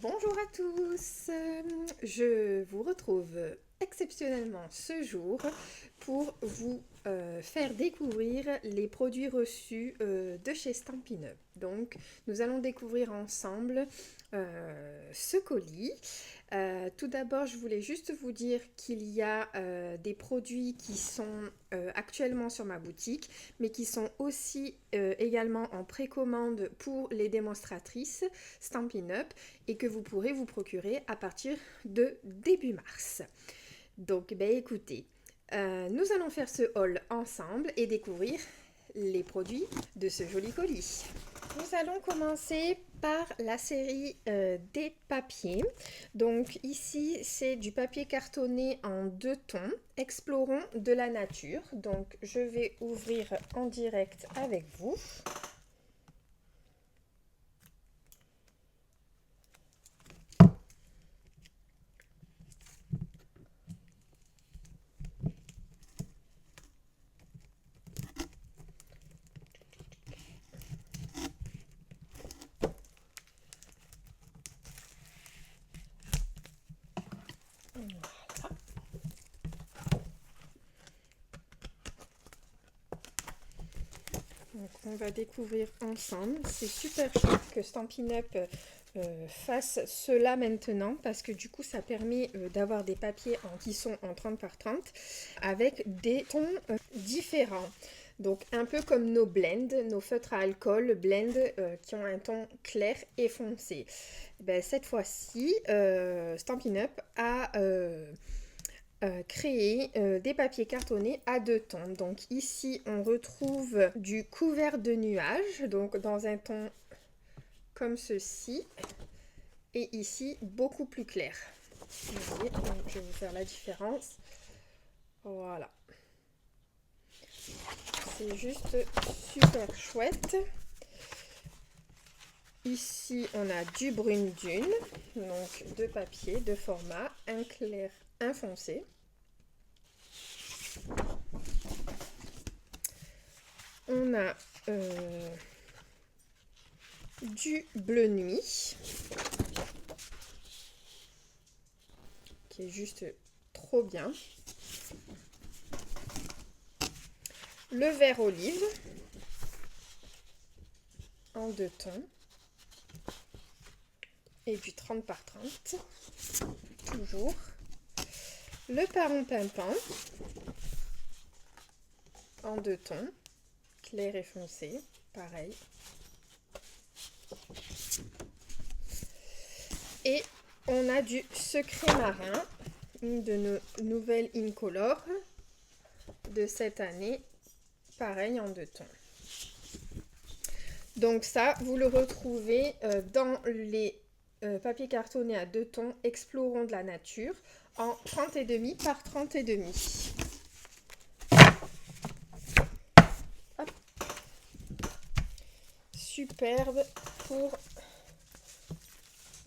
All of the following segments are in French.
Bonjour à tous, je vous retrouve exceptionnellement ce jour pour vous faire découvrir les produits reçus de chez Stampin' Up. Donc nous allons découvrir ensemble ce colis. Tout d'abord, je voulais juste vous dire qu'il y a des produits qui sont actuellement sur ma boutique, mais qui sont aussi également en précommande pour les démonstratrices Stampin' Up et que vous pourrez vous procurer à partir de début mars. Donc, écoutez, nous allons faire ce haul ensemble et découvrir les produits de ce joli colis. Nous allons commencer par la série des papiers. Donc ici, c'est du papier cartonné en 2 tons. Explorons de la nature. Donc je vais ouvrir en direct avec vous. Voilà. Donc on va découvrir ensemble. C'est super chouette que Stampin' Up fasse cela maintenant parce que du coup ça permet d'avoir des papiers qui sont en 30 par 30 avec des tons différents. Donc un peu comme nos blends, nos feutres à alcool blends qui ont un ton clair et foncé. Cette fois-ci, Stampin' Up a créé des papiers cartonnés à 2 tons. Donc ici on retrouve du couvert de nuages, donc dans un ton comme ceci, et ici beaucoup plus clair. Vous voyez, donc je vais vous faire la différence. Voilà. C'est juste super chouette. Ici, on a du brune dune, donc 2 papiers, 2 formats, un clair, un foncé. On a du bleu nuit, qui est juste trop bien. Le vert olive, en 2 tons. Et du 30 par 30, toujours. Le paron pimpant, en 2 tons, clair et foncé, pareil. Et on a du secret marin, une de nos nouvelles Incolor de cette année, pareil en 2 tons. Donc ça, vous le retrouvez dans les papiers cartonnés à 2 tons, Explorons de la nature, en 30,5 par 30,5. Hop. Superbe pour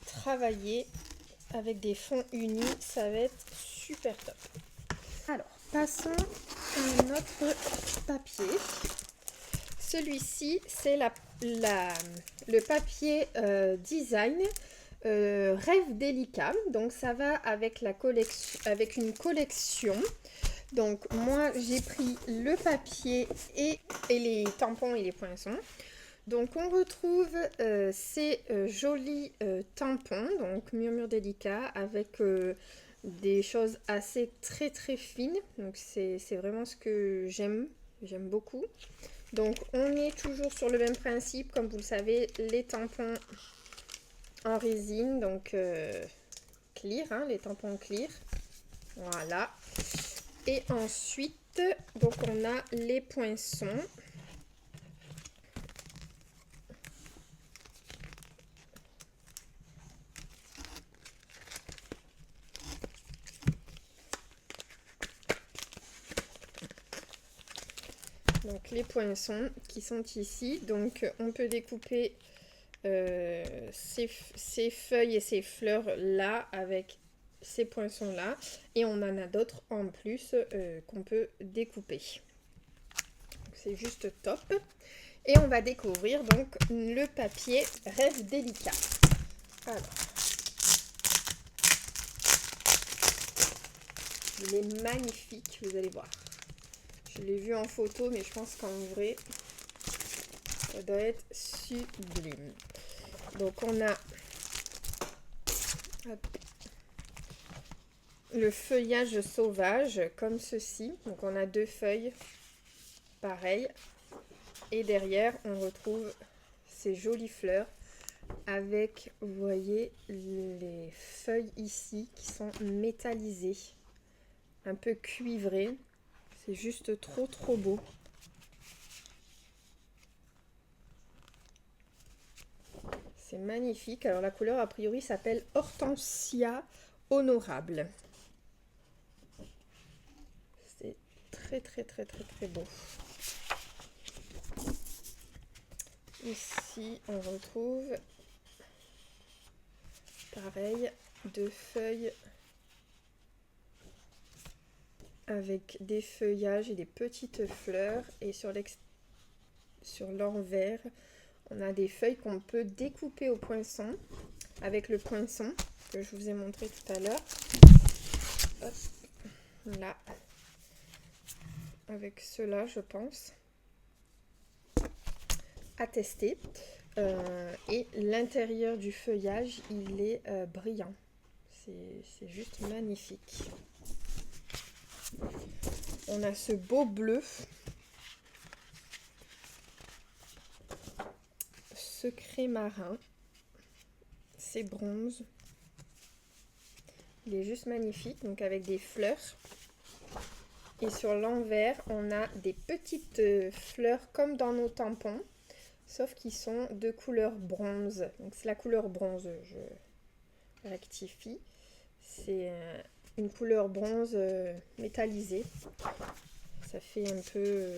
travailler avec des fonds unis, ça va être super top. Alors, passons à notre papier. Celui-ci, c'est le papier design Rêve délicat. Donc ça va avec la collection, avec une collection. Donc moi j'ai pris le papier et les tampons et les poinçons. Donc on retrouve ces jolis tampons, donc murmure délicat avec des choses assez très fines. Donc c'est vraiment ce que j'aime beaucoup. Donc on est toujours sur le même principe, comme vous le savez, les tampons en résine, donc clear, hein, les tampons clear. Voilà. Et ensuite, donc on a les poinçons. Donc les poinçons qui sont ici. Donc on peut découper ces feuilles et ces fleurs là avec ces poinçons là, et on en a d'autres en plus qu'on peut découper. C'est juste top. Et on va découvrir donc le papier Rêve délicat. Alors, Il est magnifique, vous allez voir. Je l'ai vu en photo, mais je pense qu'en vrai, ça doit être sublime. Donc on a le feuillage sauvage comme ceci. Donc on a 2 feuilles, pareil. Et derrière, on retrouve ces jolies fleurs avec, vous voyez, les feuilles ici qui sont métallisées, un peu cuivrées. C'est juste trop trop beau. C'est magnifique. Alors la couleur a priori s'appelle Hortensia Honorable. C'est très très très très très beau. Ici on retrouve pareil 2 feuilles avec des feuillages et des petites fleurs, et sur l'envers on a des feuilles qu'on peut découper au poinçon avec le poinçon que je vous ai montré tout à l'heure. Là, avec cela je pense, à tester. Et l'intérieur du feuillage il est brillant, c'est juste magnifique. On a ce beau bleu secret marin, c'est bronze, il est juste magnifique, donc avec des fleurs. Et sur l'envers on a des petites fleurs comme dans nos tampons, sauf qu'ils sont de couleur bronze. Donc c'est la couleur bronze, je rectifie, c'est une couleur bronze métallisée. Ça fait un peu...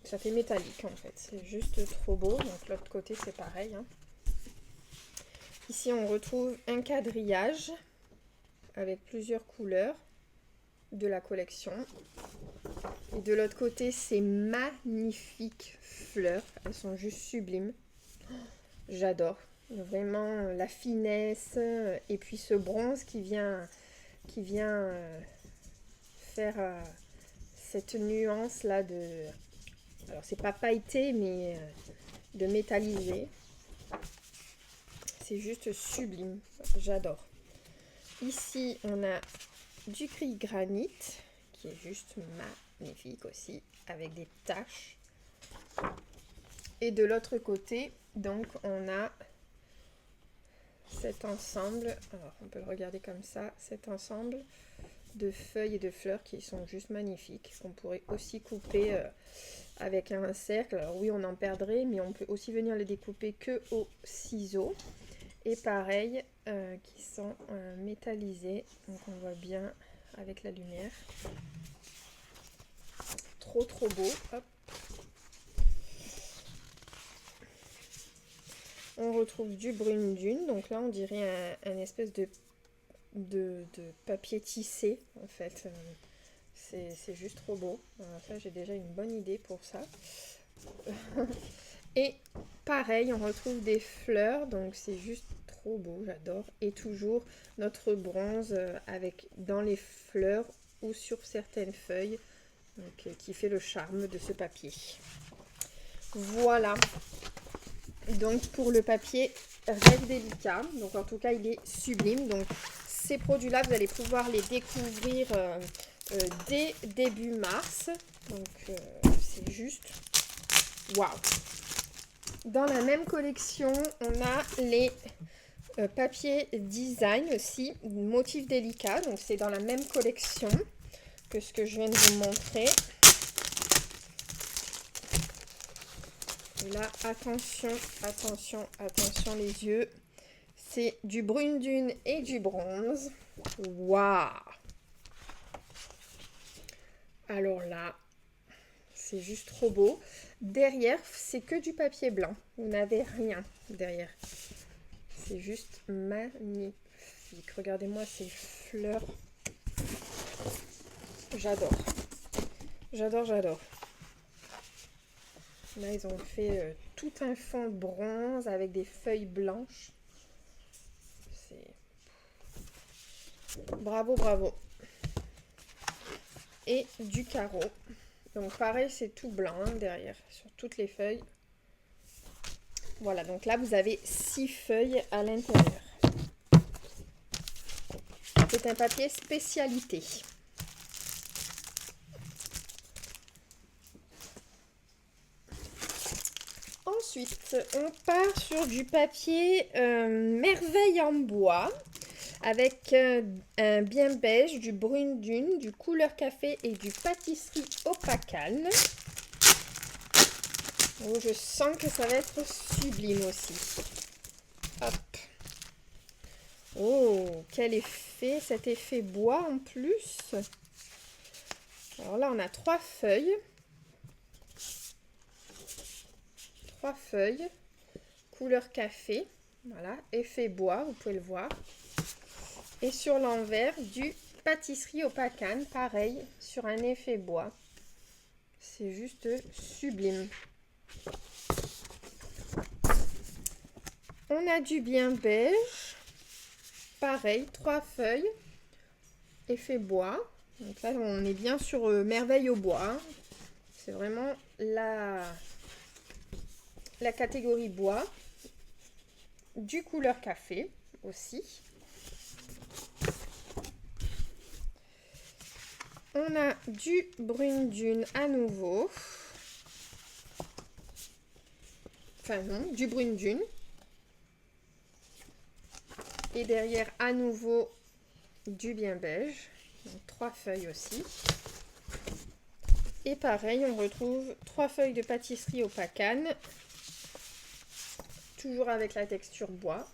ça fait métallique en fait, c'est juste trop beau. Donc l'autre côté c'est pareil, hein. Ici on retrouve un quadrillage avec plusieurs couleurs de la collection. Et de l'autre côté ces magnifiques fleurs, elles sont juste sublimes. J'adore, vraiment la finesse, et puis ce bronze qui vient faire cette nuance là de... alors c'est pas pailleté mais de métallisé. C'est juste sublime, j'adore. Ici on a du gris granit qui est juste magnifique aussi avec des taches. Et de l'autre côté donc on a cet ensemble, alors on peut le regarder comme ça, cet ensemble de feuilles et de fleurs qui sont juste magnifiques, qu'on pourrait aussi couper avec un cercle. Alors oui on en perdrait, mais on peut aussi venir les découper que au ciseau. Et pareil, qui sont métallisés, donc on voit bien avec la lumière. Trop trop beau. Hop. On retrouve du brune dune, donc là on dirait un espèce de papier tissé en fait. C'est juste trop beau. Alors ça j'ai déjà une bonne idée pour ça. Et pareil on retrouve des fleurs, donc c'est juste trop beau, j'adore. Et toujours notre bronze avec dans les fleurs ou sur certaines feuilles, donc, qui fait le charme de ce papier. Voilà. Donc pour le papier Rêve Délicat, donc en tout cas il est sublime. Donc ces produits là vous allez pouvoir les découvrir dès début mars. Donc c'est juste waouh. Dans la même collection on a les papiers design aussi, motif délicat. Donc c'est dans la même collection que ce que je viens de vous montrer. Là, attention, attention, attention les yeux. C'est du brune dune et du bronze. Waouh! Alors là, c'est juste trop beau. Derrière, c'est que du papier blanc. Vous n'avez rien derrière. C'est juste magnifique. Regardez-moi ces fleurs. J'adore. J'adore, j'adore. Là, ils ont fait tout un fond bronze avec des feuilles blanches. C'est... bravo, bravo. et du carreau. Donc pareil, c'est tout blanc hein, derrière, sur toutes les feuilles. Voilà, donc là, vous avez 6 feuilles à l'intérieur. C'est un papier spécialité. Ensuite, on part sur du papier merveille en bois avec un bien beige, du brune dune, du couleur café et du pâtisserie opacane. Oh, je sens que ça va être sublime aussi. Hop. Oh, quel effet, cet effet bois en plus. Alors là, on a 3 feuilles. 3 feuilles. Couleur café. Voilà, effet bois, vous pouvez le voir. Et sur l'envers, du pâtisserie opacane, pareil, sur un effet bois. C'est juste sublime. On a du bien beige. Pareil, 3 feuilles. Effet bois. Donc là, on est bien sur merveille au bois. Hein. C'est vraiment la catégorie bois. Du couleur café aussi. On a du brune dune à nouveau. Enfin non, du brune dune. Et derrière à nouveau du bien beige. Donc 3 feuilles aussi. Et pareil, on retrouve 3 feuilles de pâtisserie opacane. Toujours avec la texture bois.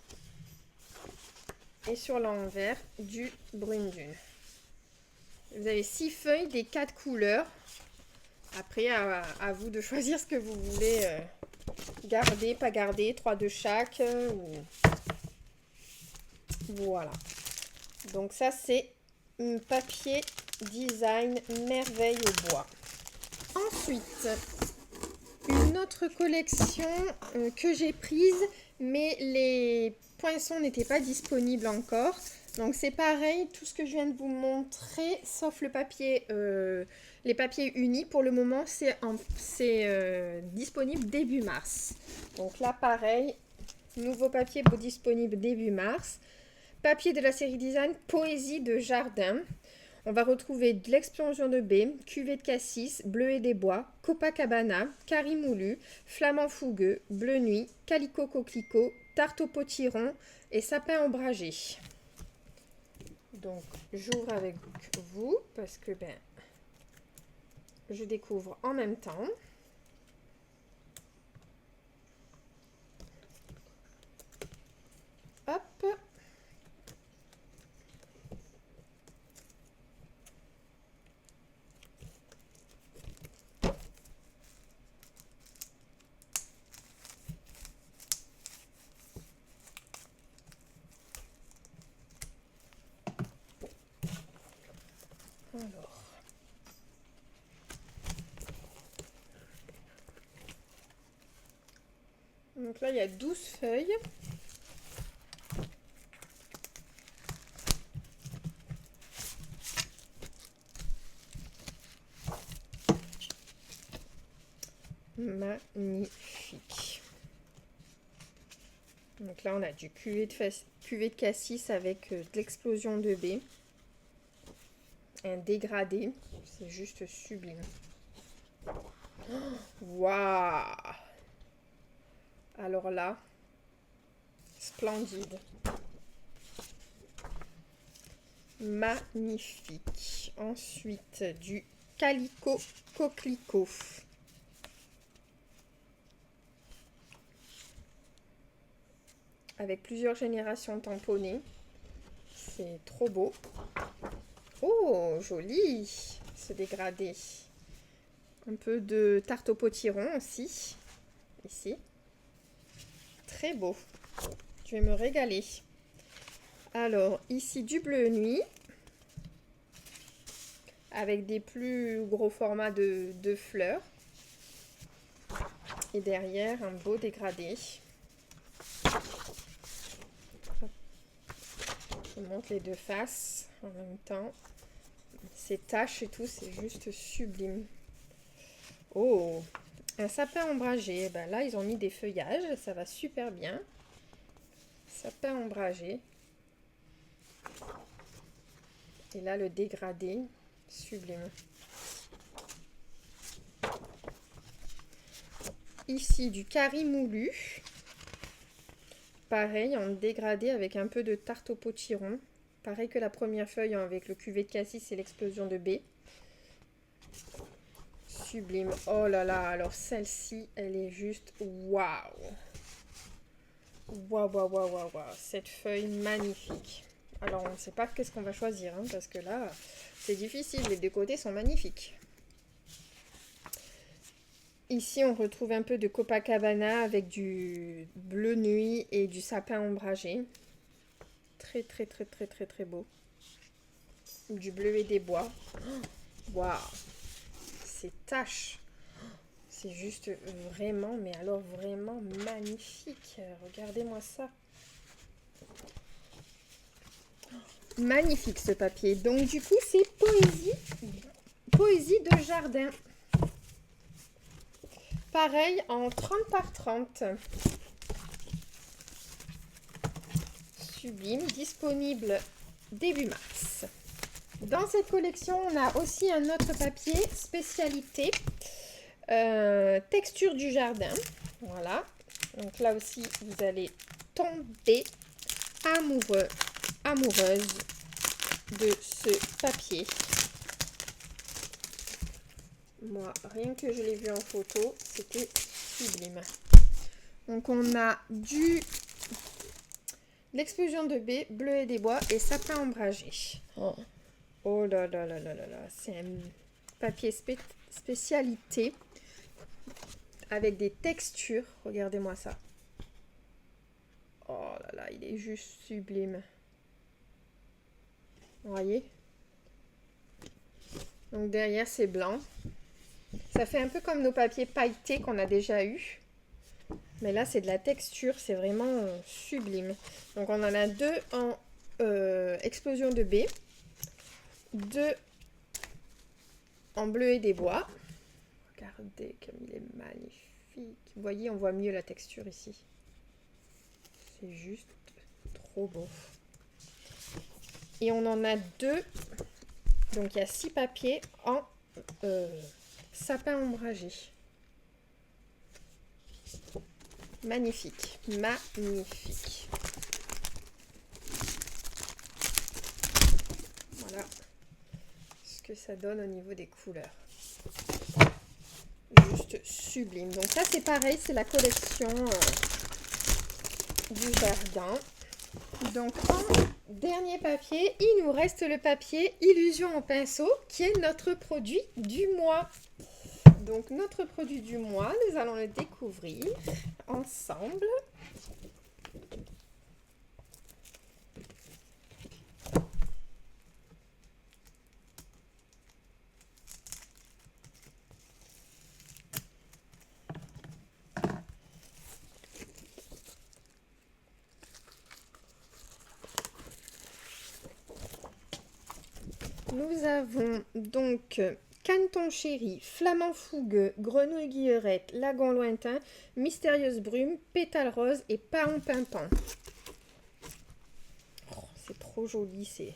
Et sur l'envers, du brune dune. Vous avez 6 feuilles des 4 couleurs. Après, à vous de choisir ce que vous voulez garder, pas garder. 3 de chaque. Voilà. Donc ça, c'est un papier design merveille au bois. Ensuite, une autre collection que j'ai prise, mais les poinçons n'étaient pas disponibles encore. Donc c'est pareil, tout ce que je viens de vous montrer, sauf le papier, les papiers unis, pour le moment c'est disponible début mars. Donc là pareil, nouveau papier disponible début mars. Papier de la série design Poésie de jardin. On va retrouver de l'explosion de baie, cuvée de cassis, bleuet des bois, Copacabana, carimoulu, flamand fougueux, bleu nuit, calicot coquelicot, tarte au potiron et sapin ombragé. Donc j'ouvre avec vous parce que je découvre en même temps. Hop. Alors. Donc là, il y a 12 feuilles. Magnifique. Donc là, on a du cuvée de cassis avec de l'explosion de baie. Un dégradé. C'est juste sublime. Waouh! Alors là, splendide. Magnifique. Ensuite, du calicot coquelicot. Avec plusieurs générations tamponnées. C'est trop beau. Oh, joli ce dégradé. Un peu de tarte au potiron aussi. Ici. Très beau. Je vais me régaler. Alors, ici du bleu nuit. Avec des plus gros formats de fleurs. Et derrière, un beau dégradé. Je montre les deux faces en même temps. ces taches et tout, c'est juste sublime. Oh, un sapin ombragé. Ben là, ils ont mis des feuillages, ça va super bien. Sapin ombragé. Et là, le dégradé, sublime. Ici, du curry moulu. Pareil, en dégradé avec un peu de tarte au potiron. Pareil que la première feuille avec le cuvée de cassis et l'explosion de baie. Sublime. Oh là là, alors celle-ci, elle est juste waouh. Waouh, waouh, waouh, waouh, waouh. Cette feuille magnifique. Alors, on ne sait pas qu'est-ce qu'on va choisir, hein, parce que là, c'est difficile. Les deux côtés sont magnifiques. Ici, on retrouve un peu de Copacabana avec du bleu nuit et du sapin ombragé. Très, très, très, très, très, très beau. Du bleu et des bois. Waouh! Ces taches. C'est juste vraiment, mais alors vraiment magnifique. Regardez-moi ça. Magnifique ce papier. Donc du coup, c'est poésie. Poésie de jardin. Pareil en 30 par 30. Sublime. Disponible début mars. Dans cette collection, on a aussi un autre papier spécialité. Texture du jardin. Voilà. Donc là aussi, vous allez tomber amoureux, amoureuse de ce papier. Moi, rien que je l'ai vu en photo, c'était sublime. Donc on a l'explosion de baie, bleu et des bois et sapin ombragé. Oh, oh là là là là là là, c'est un papier spécialité avec des textures. Regardez-moi ça. Oh là là, il est juste sublime. Vous voyez? Donc derrière, c'est blanc. Ça fait un peu comme nos papiers pailletés qu'on a déjà eu. Mais là, c'est de la texture. C'est vraiment sublime. Donc on en a deux en explosion de baie. Deux en bleu et des bois. Regardez comme il est magnifique. Vous voyez, on voit mieux la texture ici. C'est juste trop beau. Et on en a deux. Donc il y a 6 papiers en sapin ombragé. Magnifique. Magnifique. Voilà ce que ça donne au niveau des couleurs. Juste sublime. Donc ça c'est pareil, c'est la collection du jardin. Donc en dernier papier, il nous reste le papier Illusion en pinceau qui est notre produit du mois. Donc notre produit du mois, nous allons le découvrir ensemble. Nous avons donc Canton chéri, flamand fougueux, grenouille guillerette, lagon lointain, mystérieuse brume, pétale rose et paon pimpant. Oh, c'est trop joli ces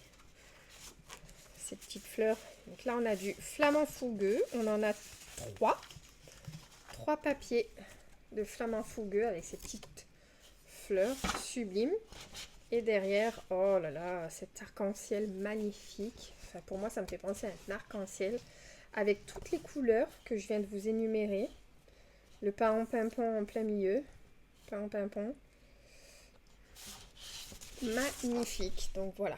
petites fleurs. Donc là on a du flamand fougueux, on en a 3. 3 papiers de flamand fougueux avec ces petites fleurs sublimes. Et derrière, oh là là, cet arc-en-ciel magnifique. Enfin, pour moi, ça me fait penser à un arc-en-ciel avec toutes les couleurs que je viens de vous énumérer. Le paon pimpon en plein milieu. Paon pimpon. Magnifique. Donc voilà.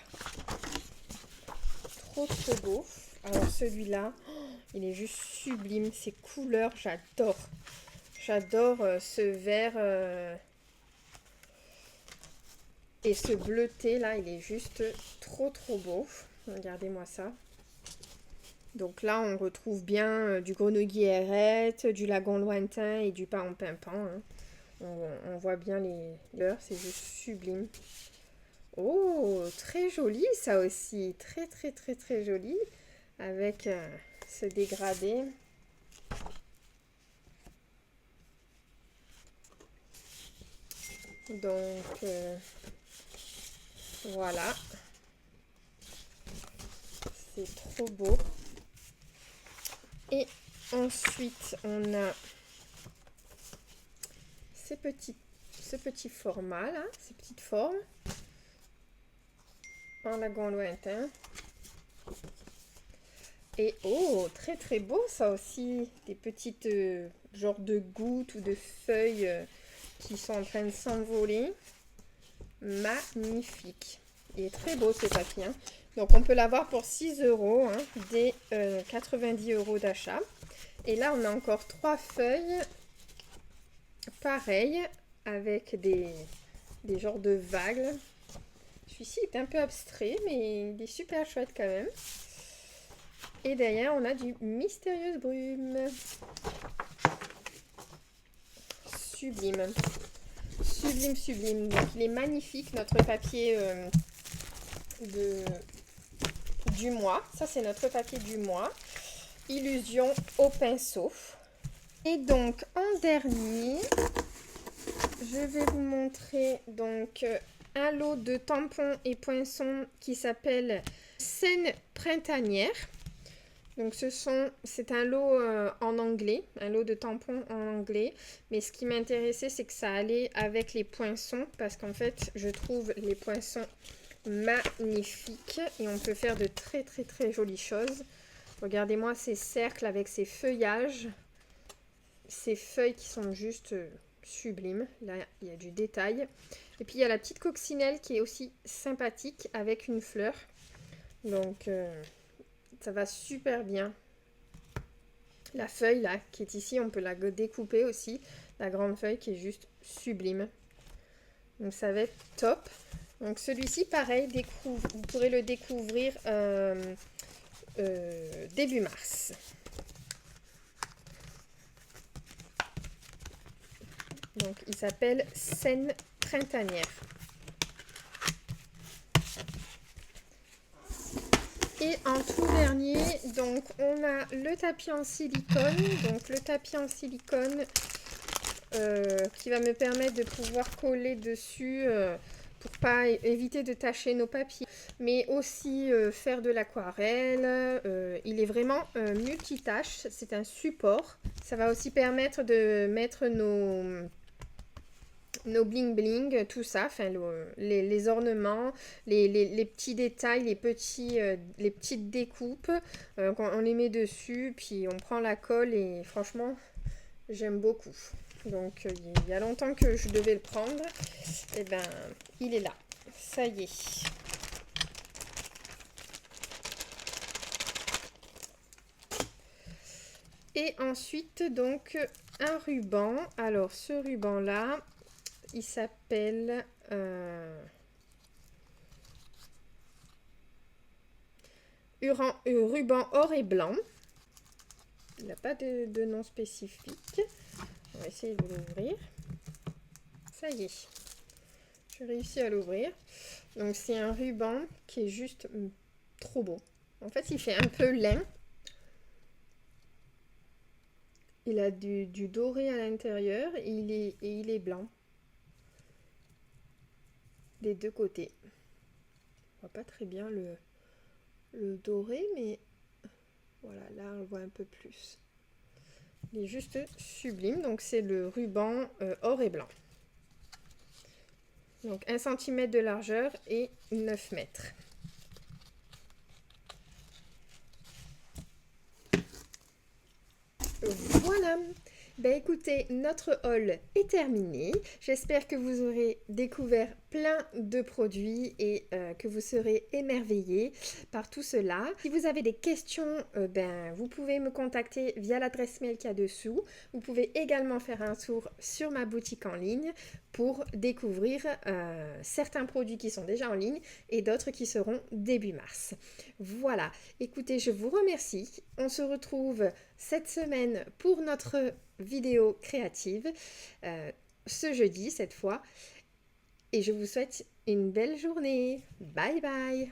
Trop trop beau. Alors celui-là, il est juste sublime. Ces couleurs, j'adore. J'adore ce vert... Et ce bleuté là, il est juste trop trop beau. Regardez-moi ça. Donc là, on retrouve bien du grenouille guillerette, du lagon lointain et du paon pimpant. Hein. On voit bien les couleurs, c'est juste sublime. Oh, très joli ça aussi. Très très très très joli. avec ce dégradé. Donc voilà, c'est trop beau. Et ensuite on a ce petit format là, ces petites formes en lagon lointain. Et oh, très très beau ça aussi, des petites genres de gouttes ou de feuilles qui sont en train de s'envoler. Magnifique. Il est très beau ce papier. Hein. Donc on peut l'avoir pour 6 € hein, des 90 € d'achat. Et là on a encore 3 feuilles pareilles avec des genres de vagues. Celui-ci est un peu abstrait mais il est super chouette quand même. Et derrière on a du mystérieuse brume. Sublime. Sublime, sublime. Donc il est magnifique notre papier du mois. Ça c'est notre papier du mois. Illusion au pinceau. Et donc en dernier, je vais vous montrer donc un lot de tampons et poinçons qui s'appelle Scène printanière. Donc c'est un lot en anglais, un lot de tampons en anglais. Mais ce qui m'intéressait, c'est que ça allait avec les poinçons. Parce qu'en fait, je trouve les poinçons magnifiques. Et on peut faire de très très très jolies choses. Regardez-moi ces cercles avec ces feuillages. Ces feuilles qui sont juste sublimes. Là, il y a du détail. Et puis, il y a la petite coccinelle qui est aussi sympathique avec une fleur. Donc... ça va super bien. La feuille là qui est ici, on peut la découper aussi. La grande feuille qui est juste sublime. Donc ça va être top. Donc celui-ci pareil, vous pourrez le découvrir début mars. Donc il s'appelle Scène printanière. Et en tout dernier, donc on a le tapis en silicone. Donc le tapis en silicone qui va me permettre de pouvoir coller dessus pour pas éviter de tacher nos papiers. Mais aussi faire de l'aquarelle. Il est vraiment multitâche. C'est un support. Ça va aussi permettre de mettre nos bling bling, tout ça, enfin les ornements, les petits détails, les petites découpes, on les met dessus, puis on prend la colle et franchement, j'aime beaucoup. Donc il y a longtemps que je devais le prendre, et ben il est là, ça y est. Et ensuite donc un ruban, alors ce ruban là, il s'appelle ruban or et blanc. Il n'a pas de nom spécifique. On va essayer de l'ouvrir. Ça y est. J'ai réussi à l'ouvrir. Donc c'est un ruban qui est juste trop beau. En fait, il fait un peu lin. Il a du doré à l'intérieur et il est blanc. Des deux côtés. On voit pas très bien le doré, mais voilà, là on le voit un peu plus. Il est juste sublime, donc c'est le ruban or et blanc. Donc 1 cm de largeur et 9 mètres. Voilà. Ben écoutez, notre haul est terminé. J'espère que vous aurez découvert plein de produits et que vous serez émerveillés par tout cela. Si vous avez des questions, vous pouvez me contacter via l'adresse mail qu'il y a dessous. Vous pouvez également faire un tour sur ma boutique en ligne pour découvrir certains produits qui sont déjà en ligne et d'autres qui seront début mars. Voilà, écoutez, je vous remercie. On se retrouve cette semaine pour notre vidéo créative, ce jeudi cette fois. Et je vous souhaite une belle journée. Bye bye!